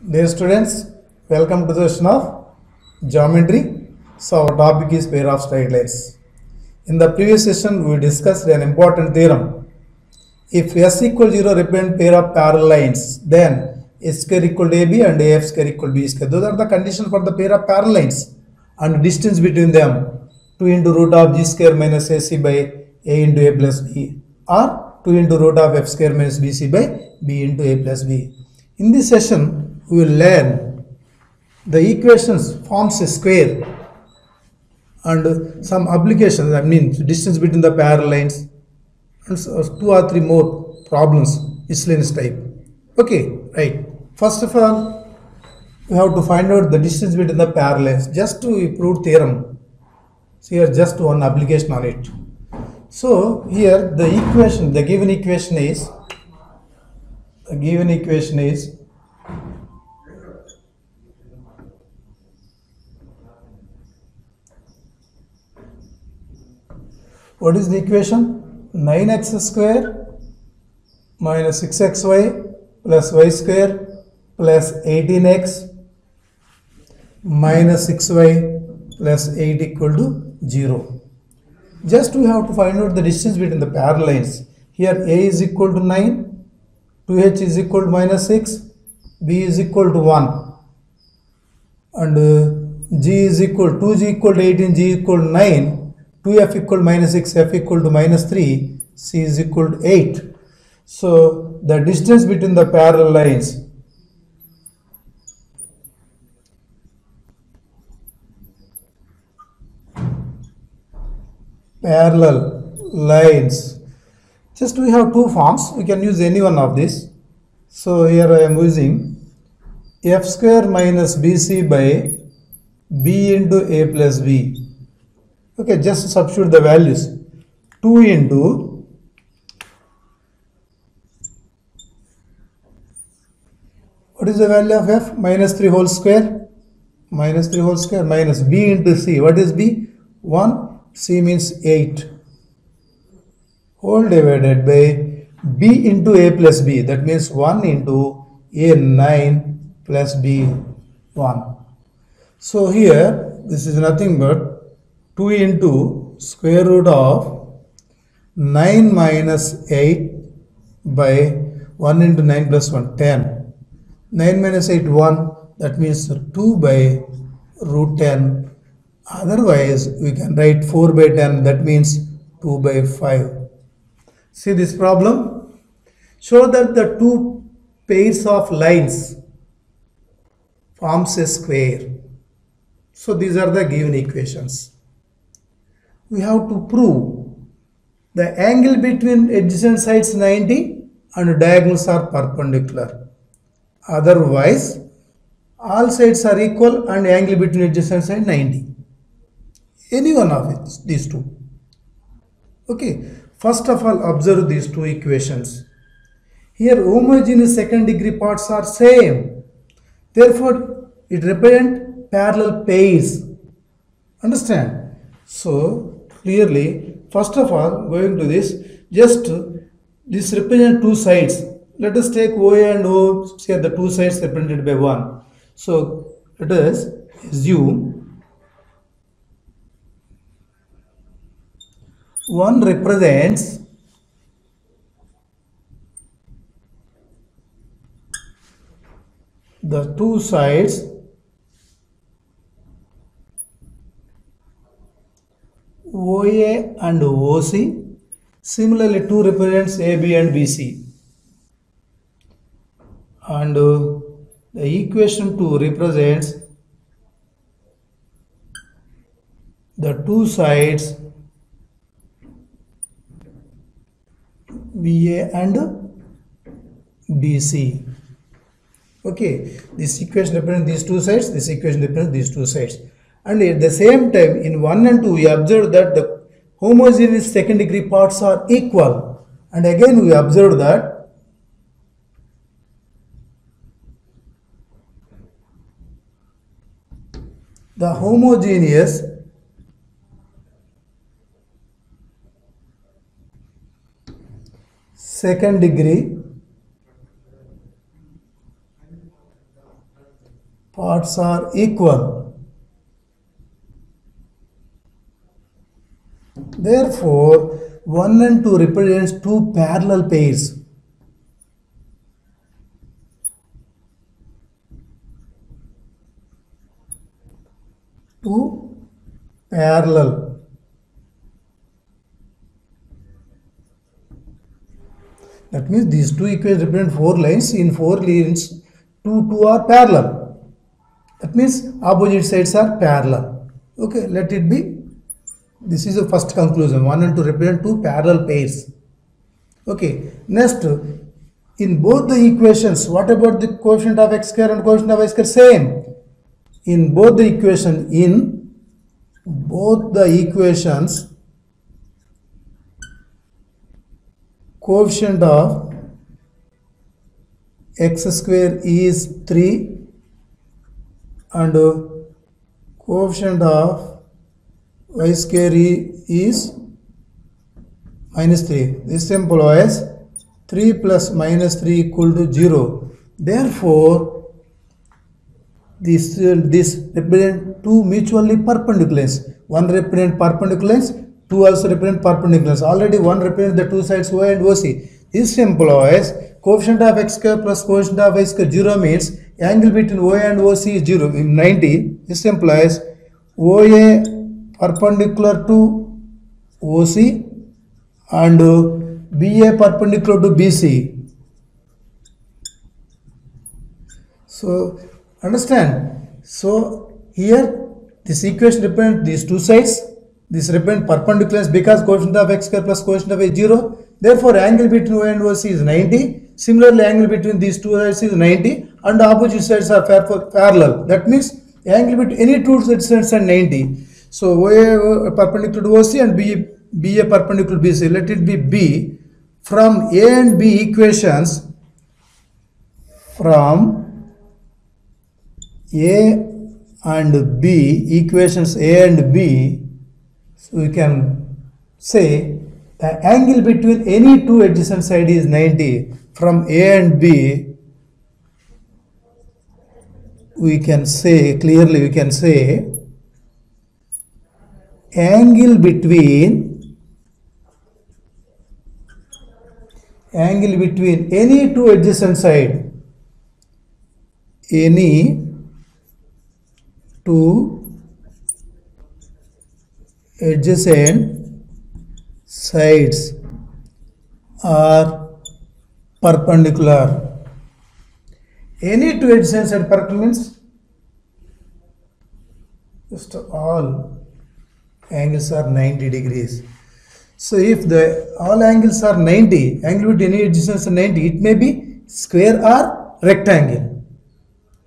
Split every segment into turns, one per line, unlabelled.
Dear students, welcome to the session of geometry. So our topic is pair of straight lines. In the previous session, we discussed an important theorem. If S equals 0 represent pair of parallel lines, then S square equal to AB and AF square equal to B square. Those are the conditions for the pair of parallel lines and distance between them 2 into root of G square minus AC by A into A plus B, or 2 into root of F square minus BC by B into A plus B. In this session, we will learn the equations forms a square and some applications, I mean distance between the parallel lines, and two or three more problems, miscellaneous type. Okay, right. First of all, we have to find out the distance between the parallels just to prove theorem. So here just one application on it. So here the equation, the given equation is what is the equation? 9x square minus 6xy plus y square plus 18x minus 6y plus 8 equal to 0. Just we have to find out the distance between the parallel lines. Here A is equal to 9, 2h is equal to minus 6, B is equal to 1, and G is equal to 2G equal to 18, G equal to 9, 2F equal to minus 6, F equal to minus 3, C is equal to 8. So the distance between the parallel lines just we have two forms, we can use any one of these. So here I am using F square minus BC by B into A plus B. Okay, just substitute the values. 2 into what is the value of F? Minus 3 whole square. Minus 3 whole square minus B into C. What is B? 1. C means 8. Whole divided by B into A plus B. That means 1 into A 9 plus B 1. So here this is nothing but 2 into square root of 9 minus 8 by 1 into 9 plus 1, 10. 9 minus 8, 1. That means 2 by root 10. Otherwise, we can write 4 by 10. That means 2 by 5. See this problem? Show that the two pairs of lines forms a square. So these are the given equations. We have to prove the angle between adjacent sides 90 and diagonals are perpendicular. Otherwise, all sides are equal and angle between adjacent sides 90. Any one of it, these two. Okay, first of all, observe these two equations. Here, homogeneous second degree parts are same. Therefore, it represents parallel pairs. Understand? So, clearly, first of all, going to this, just this represent two sides. Let us take OA and O, say the two sides represented by 1. So, let us assume 1 represents the two sides OA and OC. Similarly, 2 represents AB and BC. And the equation 2 represents the two sides BA and BC. Okay, this equation represents these two sides, this equation represents these two sides. And at the same time, in 1 and 2, we observe that the homogeneous second degree parts are equal. And again, we observe that the homogeneous second degree parts are equal. Therefore, 1 and 2 represents two parallel pairs. Two parallel. That means these two equations represent 4 lines. In 4 lines, 2 are parallel. That means opposite sides are parallel. Okay, let it be. This is the first conclusion. 1 and 2 represent two parallel pairs. Okay, next, in both the equations, what about the coefficient of x square and coefficient of y square? Same. In both the equations, coefficient of x square is 3 and coefficient of y square is minus 3. This implies 3 plus minus 3 equal to 0. Therefore, this represent two mutually perpendicular lines. One represent perpendicular lines, two also represent perpendicular lines. Already one represents the two sides OA and OC. This implies coefficient of x square plus coefficient of y square 0 means angle between OA and OC is 0 in 90. This implies OA perpendicular to OC and BA perpendicular to BC. So understand. So here this equation represents these two sides. This represents perpendiculars because coefficient of x square plus coefficient of y is 0. Therefore, angle between OA and OC is 90. Similarly, angle between these two sides is 90 and opposite sides are parallel. That means angle between any two sides is 90. So OA perpendicular to OC and BA perpendicular to BC. Let it be B. From A and B equations, from A and B equations A and B, so we can say the angle between any two adjacent sides is 90. From A and B, we can say clearly, we can say angle between any two adjacent side, any two adjacent sides are perpendicular. Any two adjacent side perpendicular means just all angles are 90 degrees. So if all angles are 90, angle between any adjacent is 90, it may be square or rectangle.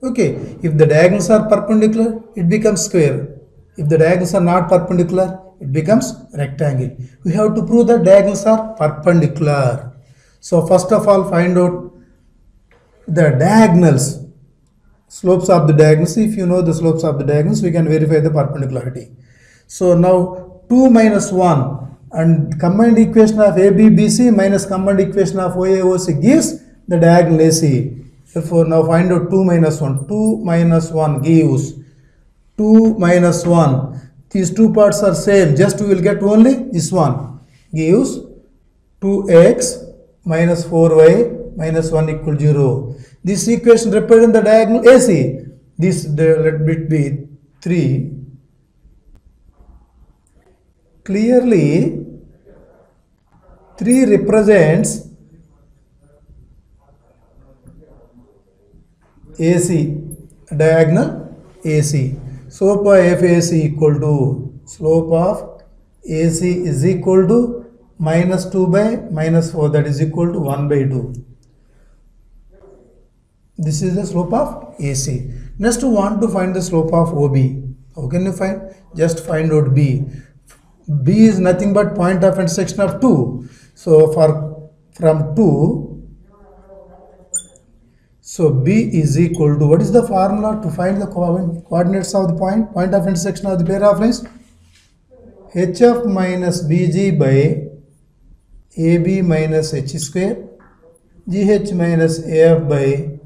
Okay, if the diagonals are perpendicular, it becomes square. If the diagonals are not perpendicular, it becomes rectangle. We have to prove that diagonals are perpendicular. So first of all, find out the diagonals, slopes of the diagonals. If you know the slopes of the diagonals, we can verify the perpendicularity. So now 2 minus 1 and combined equation of ABBC minus combined equation of OAOC gives the diagonal AC. Therefore, now find out 2 minus 1. 2 minus 1 gives 2 minus 1. These two parts are same. Just we will get only this one. Gives 2x minus 4y minus 1 equal 0. This equation represents the diagonal AC. This let it be 3. Clearly, 3 represents AC, diagonal AC. Slope of FAC equal to, slope of AC is equal to minus 2 by minus 4, that is equal to 1 by 2. This is the slope of AC. Next, we want to find the slope of OB. How can you find? Just find out B. B is nothing but point of intersection of 2. So from 2, so B is equal to, what is the formula to find the coordinates of the point of intersection of the pair of lines? HF minus BG by AB minus H square, GH minus AF by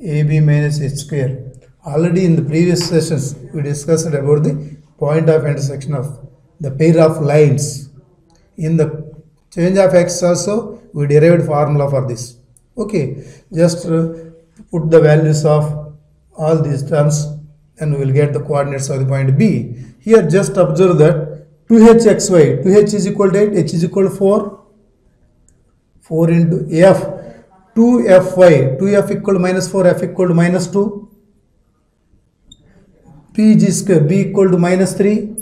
AB minus H square. Already in the previous sessions, we discussed about the point of intersection of the pair of lines. In the change of x also, we derived formula for this. Okay, just put the values of all these terms and we will get the coordinates of the point B. Here just observe that 2hxy, 2h is equal to 8, h is equal to 4, 4 into f, 2fy, 2f equal to minus 4, f equal to minus 2, pg square, b equal to minus 3,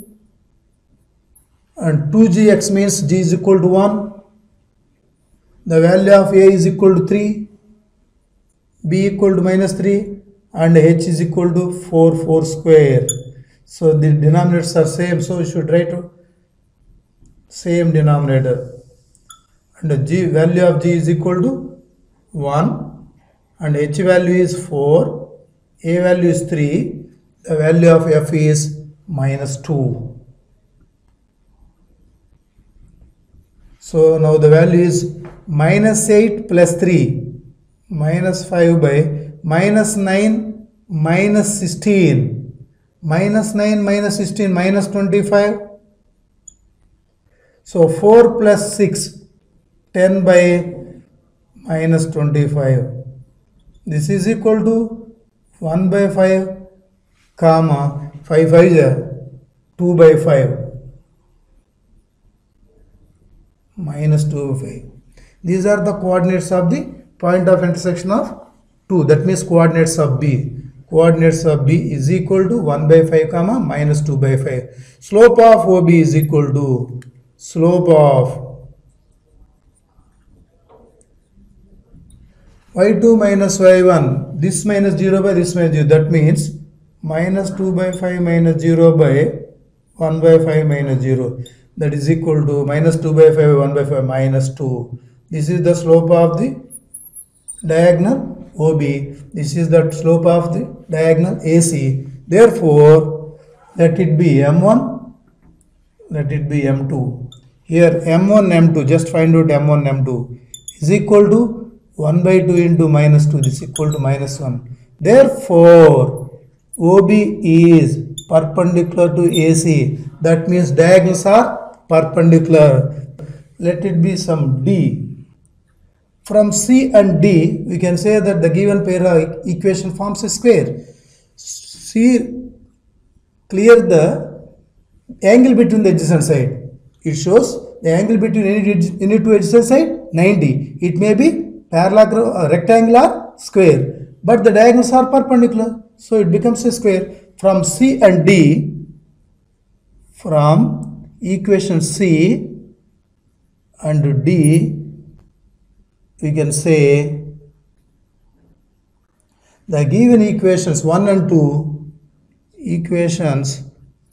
and 2gx means g is equal to 1, the value of a is equal to 3, b equal to minus 3, and h is equal to 4 square. So the denominators are same, so we should write same denominator. And the g value of g is equal to 1, and h value is 4, a value is 3, the value of f is minus 2. So now the value is minus 8 plus 3, minus 5 by minus 9 minus 16, minus 9 minus 16 minus 25. So 4 plus 6, 10 by minus 25. This is equal to 1 by 5, comma 5 5 2 by 5. Minus 2 by 5. These are the coordinates of the point of intersection of 2. That means coordinates of B. Coordinates of B is equal to 1 by 5 comma minus 2 by 5. Slope of OB is equal to slope of y2 minus y1. This minus 0 by this minus 0. That means minus 2 by 5 minus 0 by 1 by 5 minus 0. That is equal to minus 2 by 5 1 by 5 minus 2. This is the slope of the diagonal OB. This is the slope of the diagonal AC. Therefore, let it be M1, let it be M2. Here M1, M2, just find out M1, M2 is equal to 1 by 2 into minus 2. This is equal to minus 1. Therefore, OB is perpendicular to AC. That means diagonals are perpendicular. Let it be some D. From C and D, we can say that the given pair of equation forms a square. C, clear the angle between the adjacent side. It shows the angle between any two adjacent side 90. It may be parallel, rectangle or square, but the diagonals are perpendicular, so it becomes a square. From C and D, from equation C and D, we can say the given equations 1 and 2, equations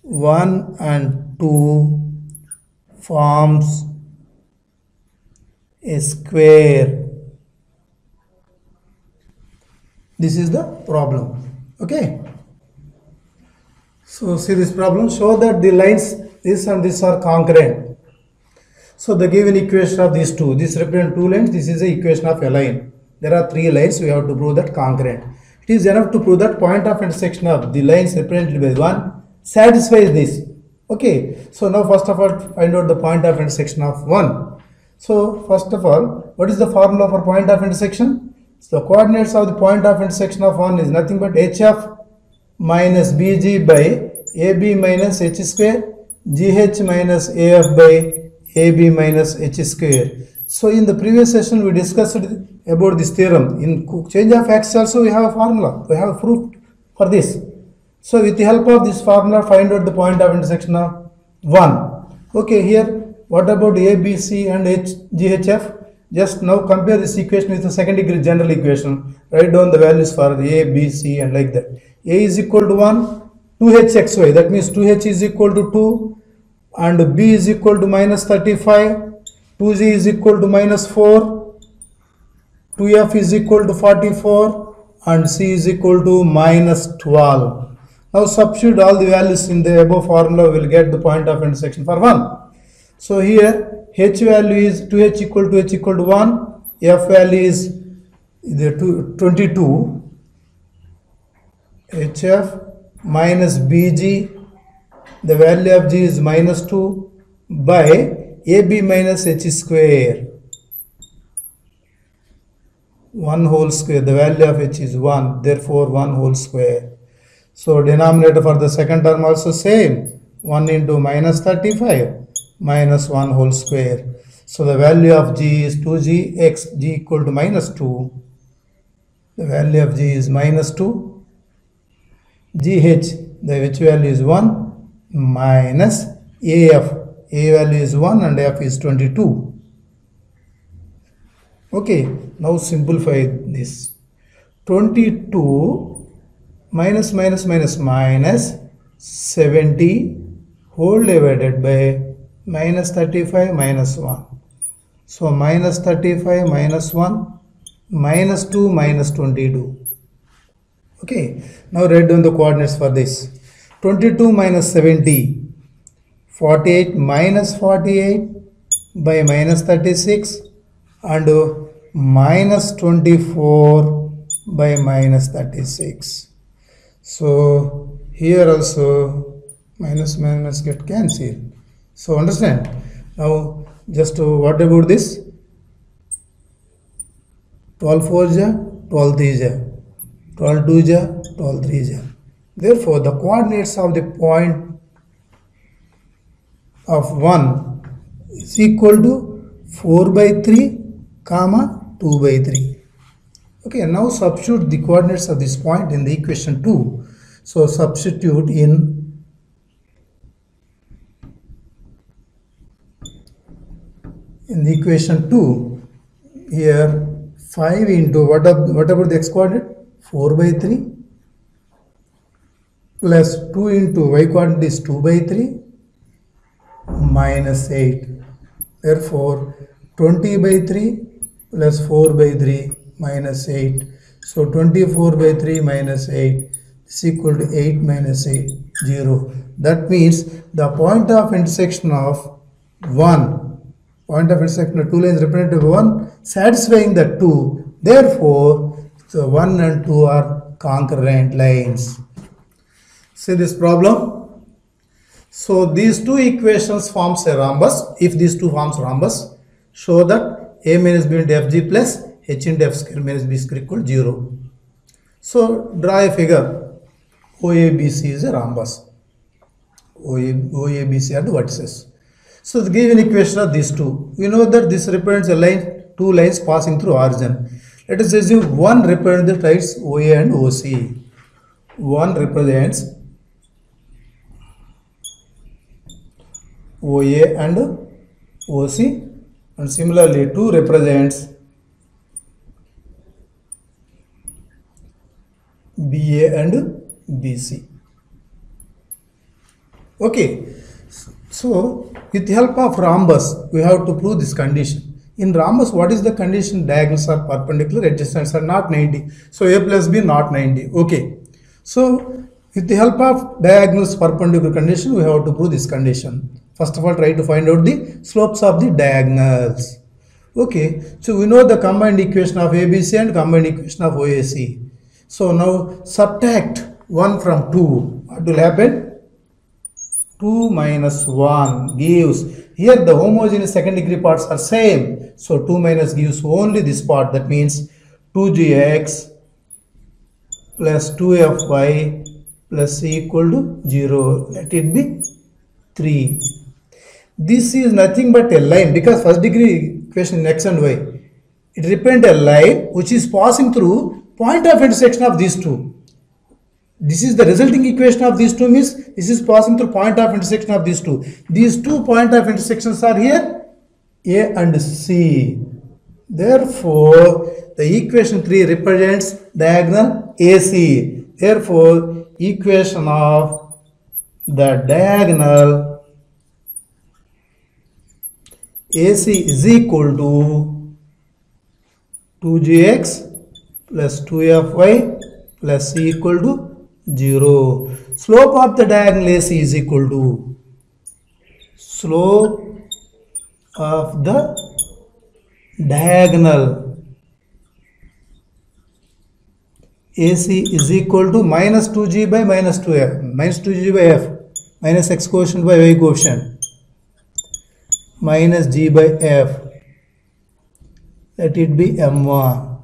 1 and 2 forms a square. This is the problem. Okay. So see this problem, show that the lines this and this are concurrent. So the given equation of these two, this represents two lines, this is the equation of a line. There are three lines, we have to prove that concurrent. It is enough to prove that point of intersection of the lines represented by 1 satisfies this. Okay, so now first of all find out the point of intersection of 1. So first of all, what is the formula for point of intersection? So the coordinates of the point of intersection of 1 is nothing but HF minus BG by AB minus H square, GH minus AF by AB minus H square. So in the previous session we discussed about this theorem. In change of x also we have a formula, we have a proof for this. So with the help of this formula find out the point of intersection of 1. Okay, here what about A, B, C and H, G, H, F? Just now compare this equation with the second degree general equation. Write down the values for A, B, C and like that. A is equal to 1, 2hxy, that means 2h is equal to 2, and B is equal to minus 35, 2g is equal to minus 4, 2f is equal to 44, and C is equal to minus 12. Now substitute all the values in the above formula, we will get the point of intersection for 1. So here h value is 2h equal to h equal to 1, f value is 22, HF minus BG, the value of G is minus 2 by AB minus H square, 1 whole square, the value of H is 1, therefore 1 whole square. So denominator for the second term also same, 1 into minus 35 minus 1 whole square. So the value of G is 2G, X, G equal to minus 2. The value of G is minus 2. GH, the H value is 1 minus AF. A value is 1 and F is 22. Okay, now simplify this. 22 minus 70 whole divided by minus 35 minus 1. So minus 35 minus 1 minus 2 minus 22. Okay, now write down the coordinates for this. 22 minus 70, 48 minus 48 by minus 36 and minus 24 by minus 36. So here also minus get cancelled. So understand. Now just what about this? 12 4 ja, 12 3 ja, 12 2 ja, 12 3 ja. Therefore the coordinates of the point of 1 is equal to 4 by 3 comma 2 by 3. Okay, now substitute the coordinates of this point in the equation 2. So substitute in the equation 2, here 5 into what about the x coordinate? 4 by 3 plus 2 into y coordinate is 2 by 3 minus 8. Therefore 20 by 3 plus 4 by 3 minus 8. So 24 by 3 minus 8 is equal to 8 minus 8, 0. That means the point of intersection of 2 lines represented by 1 satisfying the 2. Therefore, so 1 and 2 are concurrent lines. See this problem? So these two equations forms a rhombus. If these two forms rhombus, show that A minus B into Fg plus H into F square minus B square equal to 0. So draw a figure. OABC is a rhombus. OABC are the vertices. So the given equation of these two, we know that this represents a line, two lines passing through origin. Let us assume one represents the sides OA and OC. One represents OA and OC, and similarly 2 represents BA and BC. Okay, so with the help of rhombus, we have to prove this condition. In rhombus, what is the condition? Diagonals are perpendicular, adjacents are not 90. So A plus B not 90. Okay, so with the help of diagonals perpendicular condition, we have to prove this condition. First of all, try to find out the slopes of the diagonals. Okay, so we know the combined equation of ABC and combined equation of OAC. So now subtract 1 from 2. What will happen? 2 minus 1 gives, here the homogeneous second degree parts are same. So 2 minus gives only this part. That means 2gx plus 2fy plus c equal to 0. Let it be 3. This is nothing but a line, because first degree equation in x and y, it represents a line which is passing through point of intersection of these two. This is the resulting equation of these two, means this is passing through point of intersection of these two. These two point of intersections are here, A and C. Therefore, the equation 3 represents diagonal AC. Therefore, equation of the diagonal AC is equal to 2gx plus 2fy plus c equal to 0. Slope of the diagonal AC is equal to slope of the diagonal AC is equal to minus 2g by minus 2f, minus 2g by f, minus x quotient by y quotient, minus g by f. Let it be m1.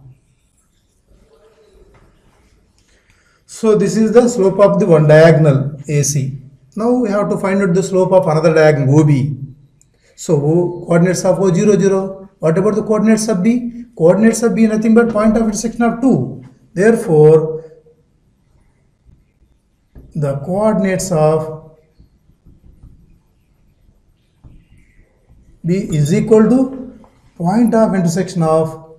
So this is the slope of the one diagonal AC. Now we have to find out the slope of another diagonal OB. So coordinates of O 0, 0. What about the coordinates of B? Coordinates of B nothing but point of intersection of 2. Therefore, the coordinates of B is equal to point of intersection of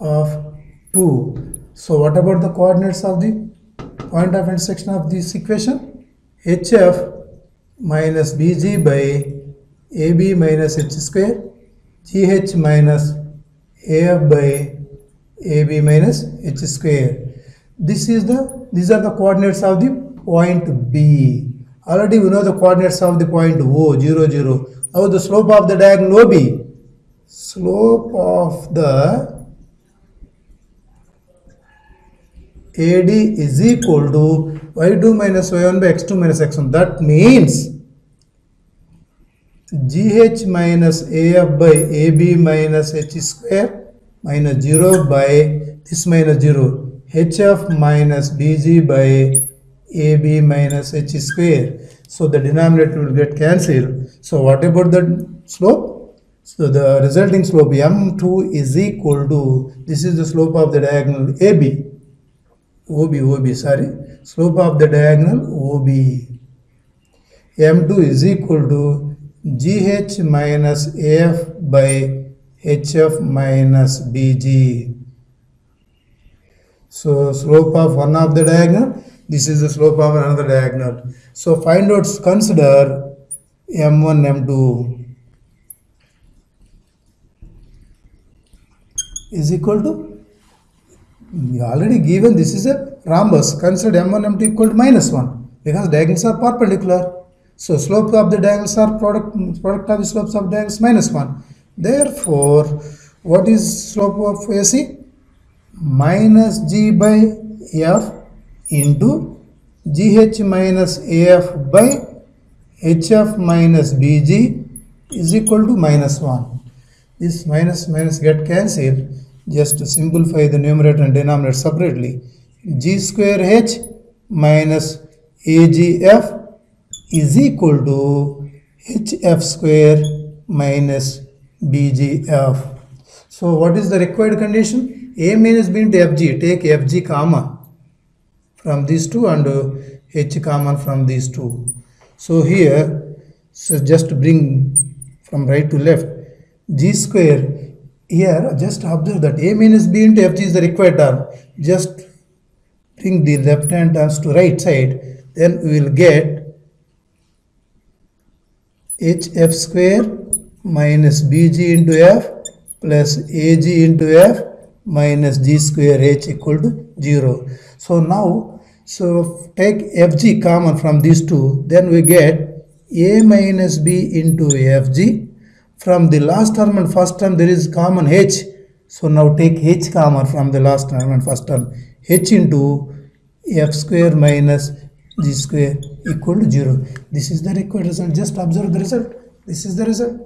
of 2. So what about the coordinates of the point of intersection of this equation? HF minus BG by AB minus H square, GH minus AF by AB minus H square. These are the coordinates of the point B. Already we know the coordinates of the point O, 0, 0. Now the slope of the diagonal OB. Slope of the AD is equal to y2 minus y1 by x2 minus x1. That means GH minus AF by AB minus H square minus 0 by this minus 0. HF minus BG by AB minus H square. So the denominator will get cancelled. So what about the slope? So the resulting slope M2 is equal to, this is the slope of the diagonal AB. OB, sorry, slope of the diagonal OB. M2 is equal to GH minus AF by HF minus BG. So slope of one of the diagonal, this is the slope of another diagonal. So find out, consider M1, M2 is equal to, we already given this is a rhombus. Consider M1, M2 equal to minus 1 because diagonals are perpendicular. So slope of the diagonals are product of the slopes of diagonals minus 1. Therefore, what is slope of AC? Minus G by F into GH minus AF by HF minus BG is equal to minus 1. This minus get cancelled. Just simplify the numerator and denominator separately. G square H minus AGF is equal to HF square minus BGF. So what is the required condition? A minus B into FG. Take FG common from these two and H common from these two. So here, so just bring from right to left. G square. Here, just observe that A minus B into Fg is the required term. Just bring the left hand terms to right side. Then we will get HF square minus BG into F plus AG into F minus G square H equal to 0. So now, take Fg common from these two. Then we get A minus B into Fg. From the last term and first term there is common H. So now take H common from the last term and first term. H into F square minus G square equal to 0. This is the required result. Just observe the result. This is the result.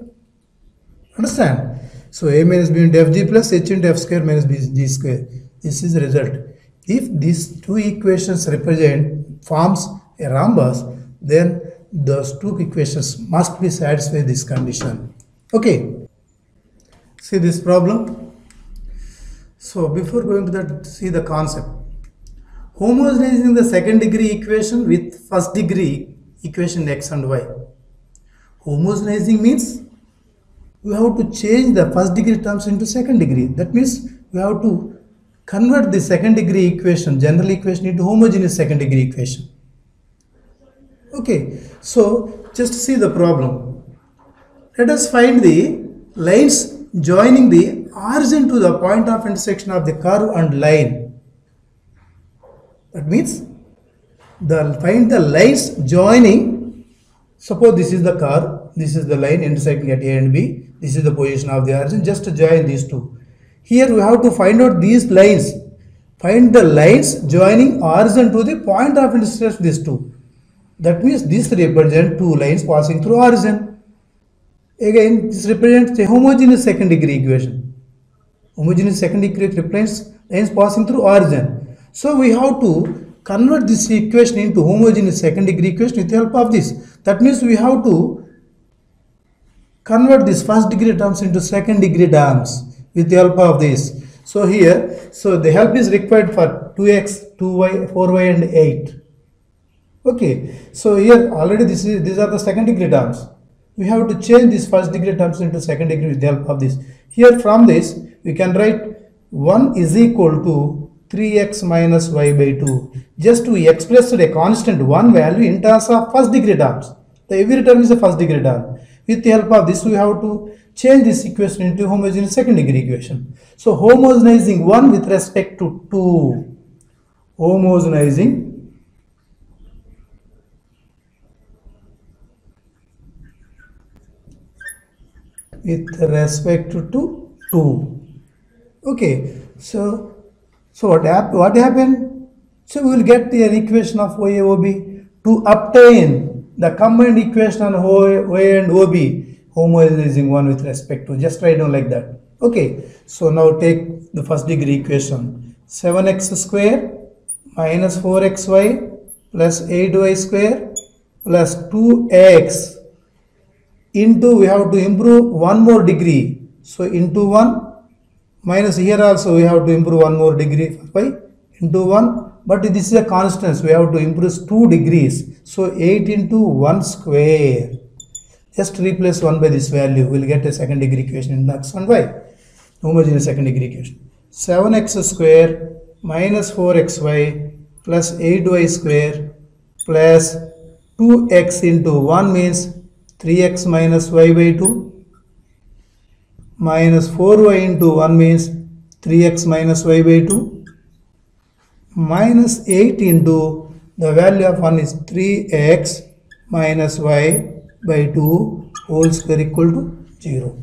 Understand? So A minus B into Fg plus H into F square minus G square. This is the result. If these two equations forms a rhombus, then those two equations must be satisfy this condition. Okay, see this problem. So before going to that, see the concept. Homogenizing the second degree equation with first degree equation x and y. Homogenizing means we have to change the first degree terms into second degree. That means we have to convert the second degree equation, general equation, into homogeneous second degree equation. Okay, so just see the problem. Let us find the lines joining the origin to the point of intersection of the curve and line. That means find the lines joining. Suppose this is the curve, this is the line intersecting at A and B, This is the position of the origin. Just join these two. Here we have to find out these lines. Find the lines joining origin to the point of intersection these two. That means this represents two lines passing through origin. Again, this represents a homogeneous second degree equation. Homogeneous second degree represents lines passing through origin. So we have to convert this equation into homogeneous second degree equation with the help of this. That means we have to convert this first degree terms into second degree terms with the help of this. So here, so the help is required for 2x, 2y, 4y and 8. Okay, so here already these are the second degree terms. We have to change this first degree terms into second degree with the help of this. Here from this we can write 1 is equal to 3x minus y by 2. Just to express a constant 1 value in terms of first degree terms. The every term is a first degree term. With the help of this we have to change this equation into homogeneous second degree equation. So homogenizing 1 with respect to 2. Homogenizing with respect to 2. Okay, so what happened? So we will get the equation of OA/OB to obtain the combined equation on OA and OB, homogenizing 1 with respect to, just write down like that. Okay, so now take the first degree equation. 7x square minus 4xy plus 8y square plus 2x into, we have to improve one more degree, so into 1, minus here also we have to improve one more degree, by into 1, but this is a constant, so we have to improve 2 degrees, so 8 into 1 square. Just replace 1 by this value, we will get a second degree equation in x and y, homogeneous second degree equation. 7x square minus 4xy plus 8y square plus 2x into 1 means 3x minus y by 2 minus 4y into 1 means 3x minus y by 2 minus 8 into the value of 1 is 3x minus y by 2 whole square equal to 0.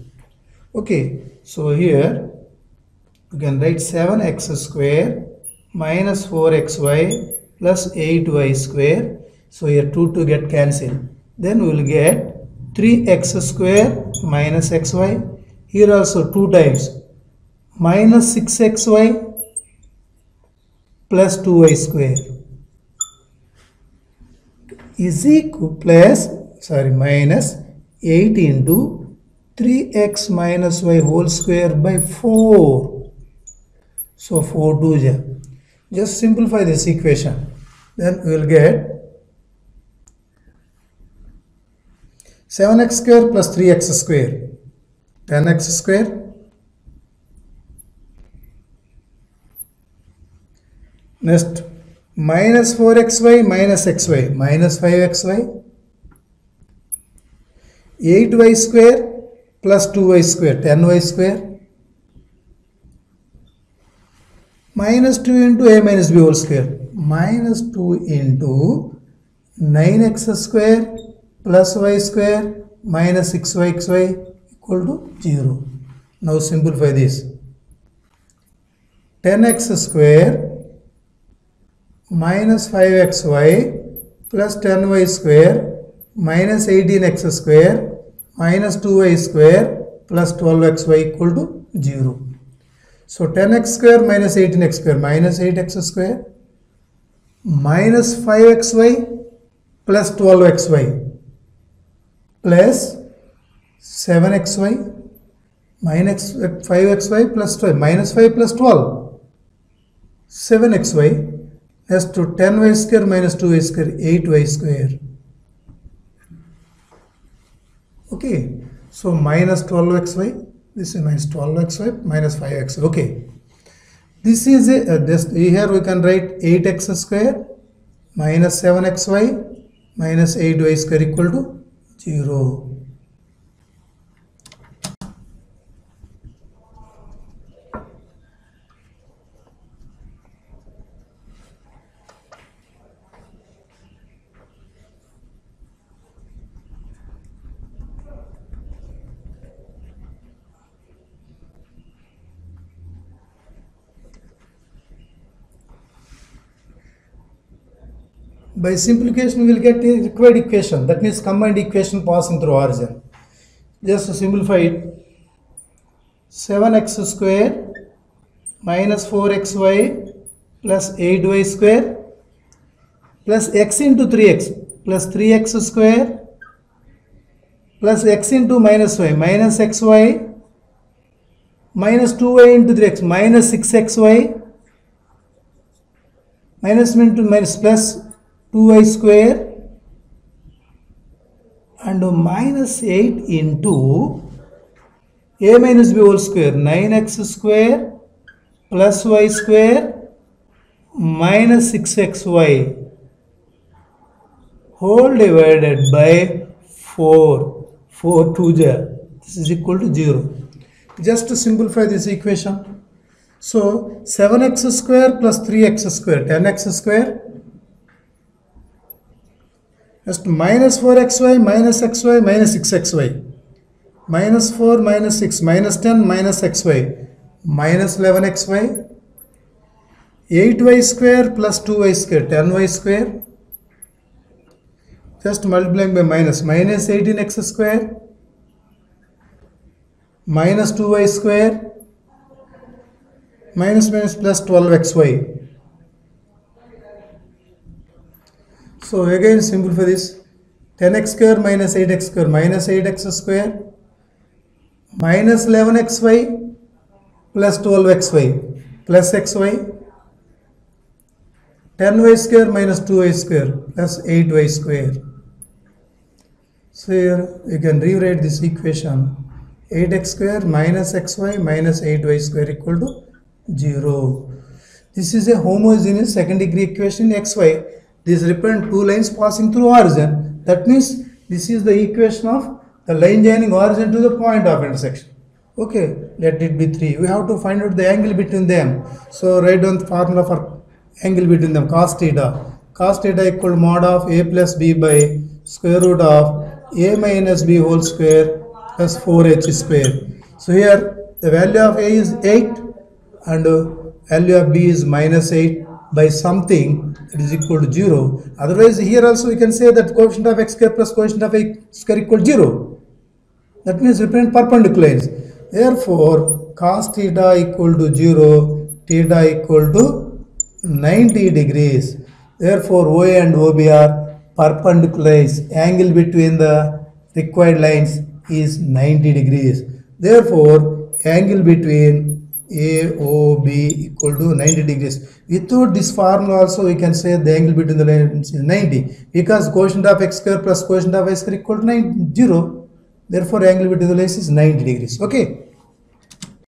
Okay, so here you can write 7x square minus 4xy plus 8y square. So here 2 get cancelled. Then we will get 3x square minus xy. Here also 2 times minus 6xy plus 2y square is equal minus 8 into 3x minus y whole square by 4. So 4 2 just simplify this equation. Then we will get 7x square plus 3x square, 10x square, next minus 4xy minus xy, minus 5xy, 8y square plus 2y square, 10y square, minus 2 into a minus b whole square, minus 2 into 9x square plus y square minus 6yxy equal to 0. Now simplify this. 10x square minus 5xy plus 10y square minus 18x square minus 2y square plus 12xy equal to 0. So 10x square minus 18x square minus 8x square minus 5xy plus 12xy plus 7xy minus 5xy plus 12 minus 5 plus 12 7xy as to 10y square minus 2y square 8y square. Okay, so minus 12xy, this is minus 12xy minus 5x. Okay, this is here we can write 8x square minus 7xy minus 8y square equal to 0. By simplification, we will get the required equation. That means combined equation passing through origin. Just to simplify it, 7x square minus 4xy plus 8y square plus x into 3x plus 3x square plus x into minus y minus xy minus 2y into 3x minus 6xy minus into minus plus 2y square and minus 8 into a minus b whole square 9x square plus y square minus 6xy whole divided by 4. 4 2 this is equal to 0. Just to simplify this equation, so 7x square plus 3x square 10x square just minus 4xy minus xy minus 6xy minus 4 minus 6 minus 10 minus xy minus 11xy 8y square plus 2y square 10y square just multiplying by minus 18x square minus 2y square minus plus 12xy. So again simplify this, 10x square minus 8x square minus 8x square minus 11xy plus 12xy plus xy 10y square minus 2y square plus 8y square. So here you can rewrite this equation, 8x square minus xy minus 8y square equal to 0. This is a homogeneous second degree equation xy. This represents two lines passing through origin. That means this is the equation of the line joining origin to the point of intersection. Okay, let it be 3. We have to find out the angle between them. So write down the formula for angle between them, cos theta. Cos theta equal to mod of a plus b by square root of a minus b whole square plus 4h square. So here the value of a is 8 and value of b is minus 8 by something that is equal to 0. Otherwise here also we can say that coefficient of x square plus coefficient of x square equal to 0. That means represent perpendicular lines. Therefore cos theta equal to 0, theta equal to 90 degrees. Therefore OA and OB are perpendicular lines. Angle between the required lines is 90 degrees. Therefore angle between AOB equal to 90 degrees. Without this formula also we can say the angle between the lines is 90 because quotient of x square plus quotient of y square equal to 0. Therefore angle between the lines is 90 degrees. Okay.